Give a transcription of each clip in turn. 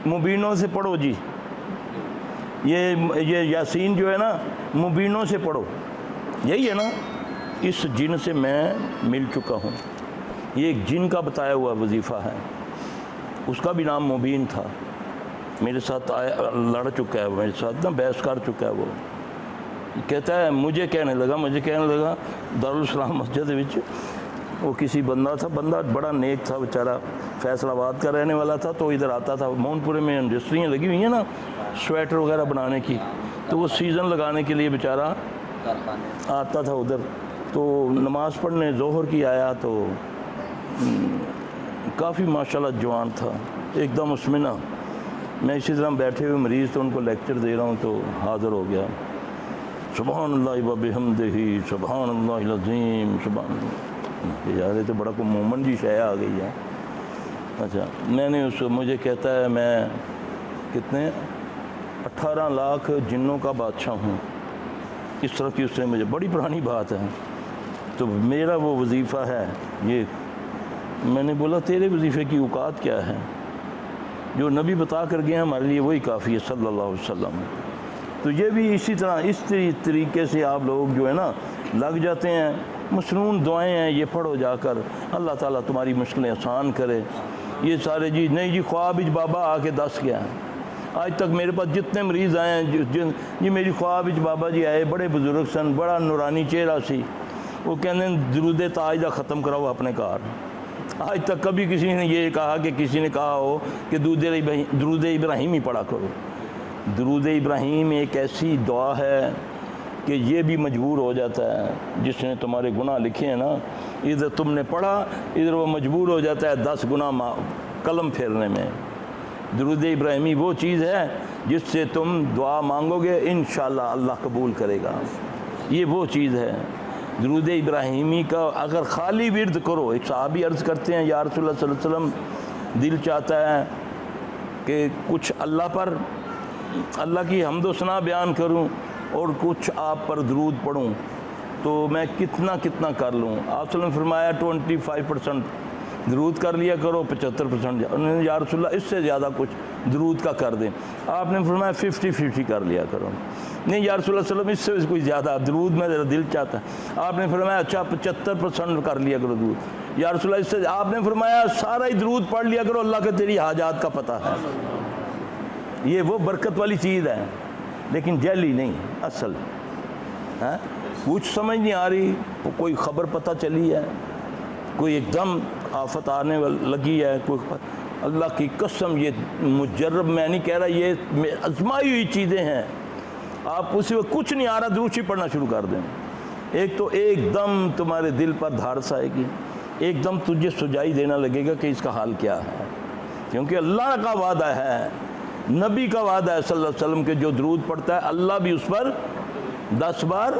مبینوں سے پڑھو جی، یہ یاسین جو ہے نا مبینوں سے پڑھو، یہی ہے نا، اس جن سے میں مل چکا ہوں، یہ ایک جن کا بتایا ہوا وظیفہ ہے، اس کا بھی نام مبین تھا، میرے ساتھ لڑ چکا ہے، میرے ساتھ نا بحث کر چکا ہے، وہ کہتا ہے مجھے کہنے لگا دارالاسلام مسجد وچ وہ کسی بندہ تھا، بندہ بڑا نیک تھا بیچارہ، فیصل آباد کا رہنے والا تھا، تو ادھر آتا تھا، مون پورے میں انڈسٹریاں لگی ہوئی ہیں نا سویٹر وغیرہ بنانے کی، تو وہ سیزن لگانے کے لیے بیچارہ آتا تھا ادھر، تو نماز پڑھنے ظہر کی آیا تو کافی ماشاءاللہ جوان تھا، ایک دم اس میں نا، میں اسی طرح بیٹھے ہوئے مریض تو ان کو لیکچر دے رہا ہوں تو حاضر ہو گیا، سبحان اللہ و بحمدہ سبحان اللہ العظیم سبحان اللہ، یار یہ تو بڑا کو مومن جی شے آ گئی ہے۔ اچھا میں نے مجھے کہتا ہے میں کتنے 18 لاکھ جنوں کا بادشاہ ہوں، اس طرح کی اس نے مجھے، بڑی پرانی بات ہے، تو میرا وہ وظیفہ ہے یہ، میں نے بولا تیرے وظیفے کی اوقات کیا ہے، جو نبی بتا کر گئے ہمارے لیے وہی کافی ہے صلی اللہ علیہ وسلم۔ تو یہ بھی اسی طرح اس طریقے سے آپ لوگ جو ہے نا لگ جاتے ہیں، مسنون دعائیں ہیں یہ پڑھو جا کر، اللہ تعالیٰ تمہاری مشکلیں آسان کرے، یہ سارے جی نہیں جی خواب بابا آ کے دس گیا، آج تک میرے پاس جتنے مریض آئے ہیں جی میری خواب بابا جی آئے، بڑے بزرگ سن، بڑا نورانی چہرہ سی، وہ کہنے درود تاج دا ختم کراؤ اپنے کار، آج تک کبھی کسی نے یہ کہا کہ کسی نے کہا ہو کہ درود ابراہیم ہی پڑھا کرو، درود ابراہیم ایک ایسی دعا ہے کہ یہ بھی مجبور ہو جاتا ہے، جس نے تمہارے گناہ لکھے ہیں نا، ادھر تم نے پڑھا ادھر وہ مجبور ہو جاتا ہے 10 گناہ قلم پھیرنے میں۔ درود ابراہیمی وہ چیز ہے جس سے تم دعا مانگو گے انشاءاللہ اللہ قبول کرے گا، یہ وہ چیز ہے۔ درود ابراہیمی کا اگر خالی ورد کرو، ایک صحابی عرض کرتے ہیں یا رسول اللہ صلی اللہ علیہ وسلم دل چاہتا ہے کہ کچھ اللہ کی حمد و ثنا بیان کروں اور کچھ آپ پر درود پڑھوں، تو میں کتنا کر لوں؟ آپ صلی اللہ علیہ وسلم نے فرمایا 25% درود کر لیا کرو، 75% یا رسول اللہ اس سے زیادہ کچھ درود کا کر دیں، آپ نے فرمایا 50-50 کر لیا کرو، نہیں یا رسول اللہ صلی اللہ علیہ وسلم اس سے کوئی زیادہ درود میں ذرا دل چاہتا ہے، آپ نے فرمایا اچھا 75% کر لیا کرو درود، یا رسول اللہ اس سے آپ نے فرمایا سارا ہی درود پڑھ لیا کرو، اللہ کے تیری حاجات کا پتہ ہے۔ یہ وہ برکت والی چیز ہے، لیکن جعلی نہیں، اصل ہے، کچھ سمجھ نہیں آ رہی، کوئی خبر پتہ چلی ہے، کوئی ایک دم آفت آنے لگی ہے، کوئی اللہ کی قسم یہ مجرب میں نہیں کہہ رہا، یہ آزمائی ہوئی چیزیں ہیں، آپ اسی وقت کچھ نہیں آ رہا دروشی پڑھنا شروع کر دیں، ایک تو ایک دم تمہارے دل پر دھارس آئے گی، ایک دم تجھے سجائی دینا لگے گا کہ اس کا حال کیا ہے، کیونکہ اللہ کا وعدہ ہے، نبی کا وعدہ ہے صلی اللہ علیہ وسلم کہ جو درود پڑھتا ہے اللہ بھی اس پر 10 بار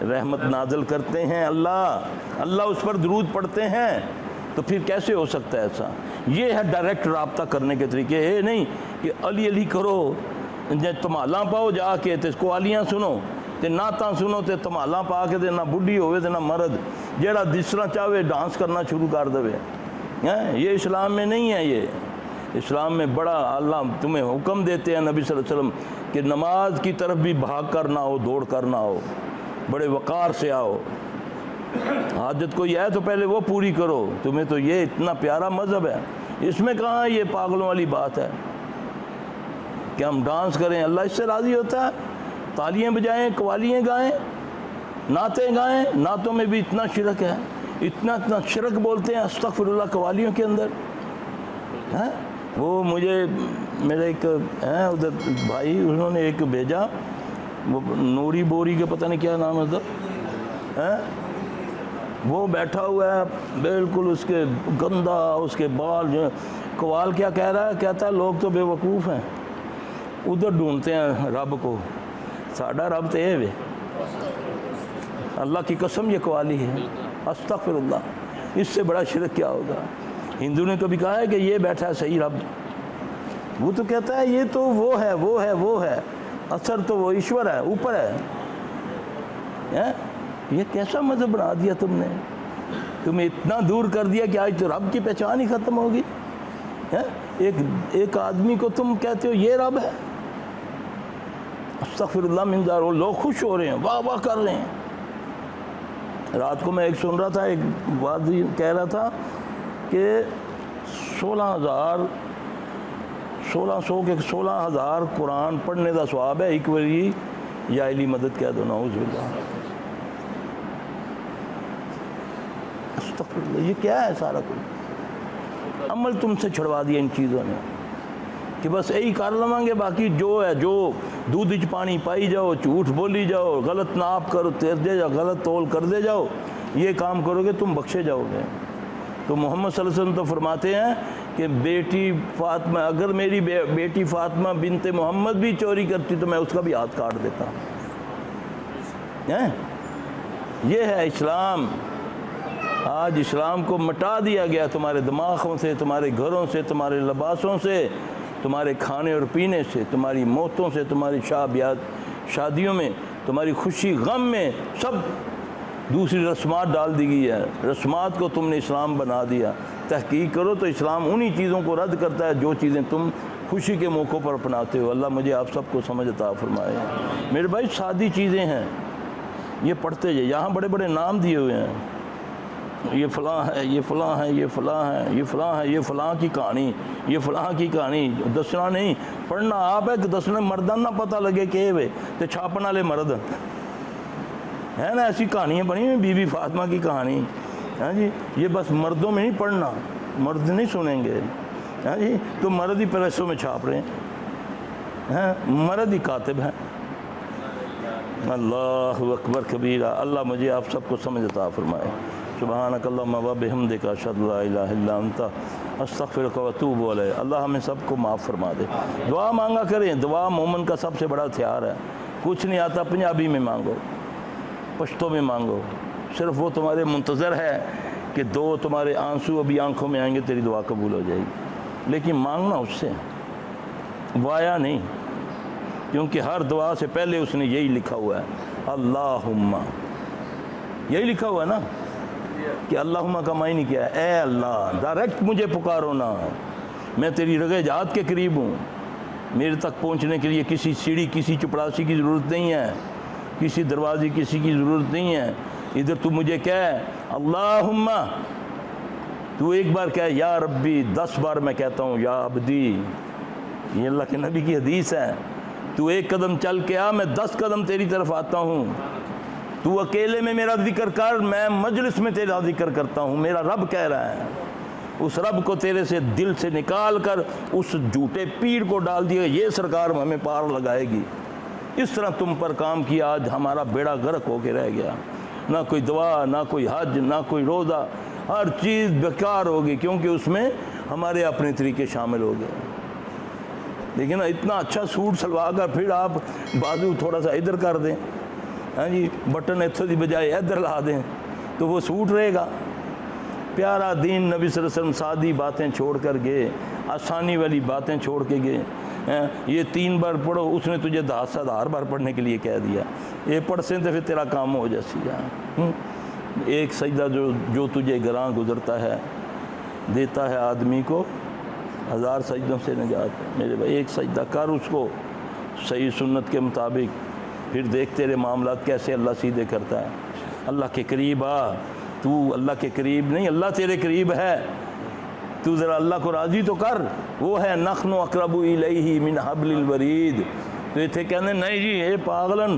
رحمت نازل کرتے ہیں، اللہ اس پر درود پڑھتے ہیں، تو پھر کیسے ہو سکتا ہے ایسا؟ یہ ہے ڈائریکٹ رابطہ کرنے کے طریقے، یہ نہیں کہ علی کرو جے تمالاں پاؤ جا کے تے قوالیاں سنو تے نعتاں سنو تے تمالاں پا کے تے نہ بڈھی ہوئے تے نہ مرد، جیڑا جس طرح چاہے ڈانس کرنا شروع کر دے، یہ اسلام میں نہیں ہے، یہ اسلام میں بڑا اللہ تمہیں حکم دیتے ہیں نبی صلی اللہ علیہ وسلم کہ نماز کی طرف بھی بھاگ کر نہ ہو، دوڑ کر نہ ہو، بڑے وقار سے آؤ، حاجت کوئی ہے تو پہلے وہ پوری کرو، تمہیں تو یہ اتنا پیارا مذہب ہے، اس میں کہاں یہ پاگلوں والی بات ہے کہ ہم ڈانس کریں، اللہ اس سے راضی ہوتا ہے؟ تالیاں بجائیں، قوالیاں گائیں، نعتیں گائیں، نعتوں میں بھی اتنا شرک ہے، اتنا شرک بولتے ہیں استغفر اللہ قوالیوں کے اندر، وہ مجھے میرے ایک ہیں ادھر بھائی، انہوں نے ایک بھیجا، وہ نوری بوری کے پتہ نہیں کیا نام ہے ادھر، وہ بیٹھا ہوا ہے بالکل اس کے گندا، اس کے بال جو قوال کیا کہہ رہا ہے، کہتا ہے لوگ تو بے وقوف ہیں، ادھر ڈھونڈتے ہیں رب کو، ساڈا رب تو یہ ہے، اللہ کی قسم یہ قوالی ہے، استغفر اللہ، اس سے بڑا شرک کیا ہوگا؟ ہندو نے کبھی کہا ہے کہ یہ بیٹھا ہے صحیح رب، وہ تو کہتا ہے یہ تو وہ ہے، اثر تو وہ ایشور ہے، اوپر ہے، یہ کیسا مذہب بنا دیا تم نے، تمہیں اتنا دور کر دیا کہ آج تو رب کی پہچان ہی ختم ہوگی، ایک آدمی کو تم کہتے ہو یہ رب ہے، استغفر اللہ من ذالک، وہ لوگ خوش ہو رہے ہیں، واہ واہ کر رہے ہیں۔ رات کو میں ایک سن رہا تھا، ایک وادی کہہ رہا تھا کہ 16,000 قرآن پڑھنے کا ثواب ہے، ایک واری یا علی مدد کہہ دو، نعوذ باللہ، استغفر اللہ۔ یہ کیا ہے سارا کچھ؟ عمل تم سے چھڑوا دیا ان چیزوں نے کہ بس یہی کر لواں گے، باقی جو ہے جو دودھ وچ پانی پائی جاؤ، جھوٹ بولی جاؤ، غلط ناپ کرو تیر دے جاؤ، غلط تول کر دے جاؤ، یہ کام کرو گے تم بخشے جاؤ گے۔ تو محمد صلی اللہ علیہ وسلم تو فرماتے ہیں کہ بیٹی فاطمہ، اگر میری بیٹی فاطمہ بنت محمد بھی چوری کرتی تو میں اس کا بھی ہاتھ کاٹ دیتا۔ یہ ہے اسلام۔ آج اسلام کو مٹا دیا گیا تمہارے دماغوں سے، تمہارے گھروں سے، تمہارے لباسوں سے، تمہارے کھانے اور پینے سے، تمہاری موتوں سے، تمہاری شادیوں میں، تمہاری خوشی غم میں، سب دوسری رسمات ڈال دی گئی ہے۔ رسمات کو تم نے اسلام بنا دیا۔ تحقیق کرو تو اسلام انہی چیزوں کو رد کرتا ہے جو چیزیں تم خوشی کے موقعوں پر اپناتے ہو۔ اللہ مجھے آپ سب کو سمجھ عطا فرمائے۔ میرے بھائی سادی چیزیں ہیں، یہ پڑھتے جائے۔ یہاں بڑے بڑے نام دیے ہوئے ہیں، یہ فلاں ہے، یہ فلاں ہے، یہ فلاں ہے، یہ فلاں ہے، یہ فلاں کی کہانی، یہ فلاں کی کہانی۔ دسنا نہیں، پڑھنا آپ ہے کہ دسنا مردان نہ پتہ لگے کہ وے تو چھاپن والے مرد ہے نا، ایسی کہانیاں بنی ہوئی بی بی فاطمہ کی کہانی۔ ہاں جی، یہ بس مردوں میں نہیں پڑھنا، مرد نہیں سنیں گے۔ ہاں جی، تو مرد ہی پریسوں میں چھاپ رہے ہیں، مرد ہی کاتب ہیں۔ اللہ اکبر کبیرہ۔ اللہ مجھے آپ سب کو سمجھ عطا فرمائے۔ سبحانک اللہم و بحمدک، اشہد لا الہ الا انت، استغفرک و اتوب الیک۔ اللہ ہمیں سب کو معاف فرما دے۔ دعا مانگا کریں، دعا مومن کا سب سے بڑا ہتھیار ہے۔ کچھ نہیں آتا پنجابی میں مانگو، پشتو میں مانگو، صرف وہ تمہارے منتظر ہے کہ دو تمہارے آنسو ابھی آنکھوں میں آئیں گے، تیری دعا قبول ہو جائے گی۔ لیکن مانگنا اس سے، وایا نہیں، کیونکہ ہر دعا سے پہلے اس نے یہی لکھا ہوا ہے، اللہم، یہی لکھا ہوا ہے نا کہ اللہم کا معنی کیا ہے؟ اے اللہ، ڈائریکٹ مجھے پکارو نا، میں تیری رگے جات کے قریب ہوں، میرے تک پہنچنے کے لیے کسی سیڑھی، کسی چپڑاسی کی ضرورت نہیں ہے، کسی دروازے کسی کی ضرورت نہیں ہے۔ ادھر تو مجھے کہہ اللہم، تو ایک بار کہہ یا ربی، 10 بار میں کہتا ہوں یا عبدی، یہ اللہ کے نبی کی حدیث ہے۔ تو ایک قدم چل کے آ، میں 10 قدم تیری طرف آتا ہوں۔ تو اکیلے میں میرا ذکر کر، میں مجلس میں تیرا ذکر کرتا ہوں۔ میرا رب کہہ رہا ہے، اس رب کو تیرے سے دل سے نکال کر اس جھوٹے پیر کو ڈال دیا، یہ سرکار ہمیں پار لگائے گی۔ اس طرح تم پر کام کیا، آج ہمارا بیڑا غرق ہو کے رہ گیا۔ نہ کوئی دعا، نہ کوئی حج، نہ کوئی روزہ، ہر چیز بیکار ہوگی، کیونکہ اس میں ہمارے اپنے طریقے شامل ہو گئے۔ لیکن اتنا اچھا سوٹ سلوا کر پھر آپ بازو تھوڑا سا ادھر کر دیں، ہاں جی، بٹن اتھوں دی بجائے ادھر لا دیں تو وہ سوٹ رہے گا۔ پیارا دین نبی صلی اللہ علیہ وسلم سادی باتیں چھوڑ کر گئے، آسانی والی باتیں چھوڑ کے گئے۔ یہ 3 بار پڑھو، اس نے تجھے 10,000 بار پڑھنے کے لیے کہہ دیا، یہ پڑھ سے تو پھر تیرا کام ہو جیسی جا۔ ایک سجدہ جو تجھے گراں گزرتا ہے، دیتا ہے آدمی کو 1000 سجدوں سے نجات۔ میرے بھائی ایک سجدہ کر اس کو صحیح سنت کے مطابق، پھر دیکھ تیرے معاملات کیسے اللہ سیدھے کرتا ہے۔ اللہ کے قریب آ، تو اللہ کے قریب نہیں، اللہ تیرے قریب ہے، تو ذرا اللہ کو راضی تو کر۔ وہ ہے نحن اقرب الیہ من حبل الورید۔ تو اتنے کہنے نہیں جی یہ پاگلن،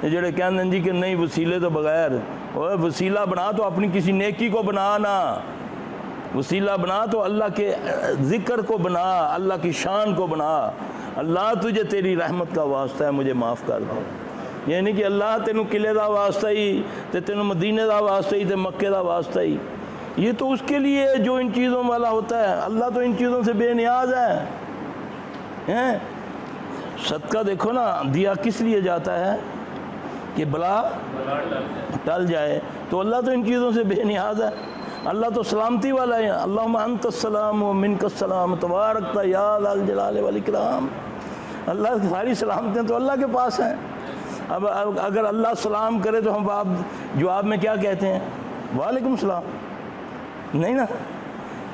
یہ جڑے کہنے جی کہ نہیں وسیلے تو بغیر، اور وسیلہ بنا تو اپنی کسی نیکی کو بنا نا، وسیلہ بنا تو اللہ کے ذکر کو بنا، اللہ کی شان کو بنا۔ اللہ تجھے تیری رحمت کا واسطہ ہے، مجھے معاف کر دو۔ یعنی کہ اللہ تینوں قلعے دا واسطہ ہی، تے تینوں مدینے دا واسطہ ہی، تے مکے دا واسطہ ہی، یہ تو اس کے لیے جو ان چیزوں والا ہوتا ہے۔ اللہ تو ان چیزوں سے بے نیاز ہے۔ صدقہ دیکھو نا، دیا کس لیے جاتا ہے کہ بلا ٹل جائے، تو اللہ تو ان چیزوں سے بے نیاز ہے۔ اللہ تو سلامتی والا ہے، اللہم انت السلام و منک السلام تبارکت یا ذا الجلال والاکرام۔ اللہ کی ساری سلامتیں تو اللہ کے پاس ہیں۔ اب اگر اللہ سلام کرے تو ہم جواب میں کیا کہتے ہیں؟ وعلیکم السلام، نہیں نا،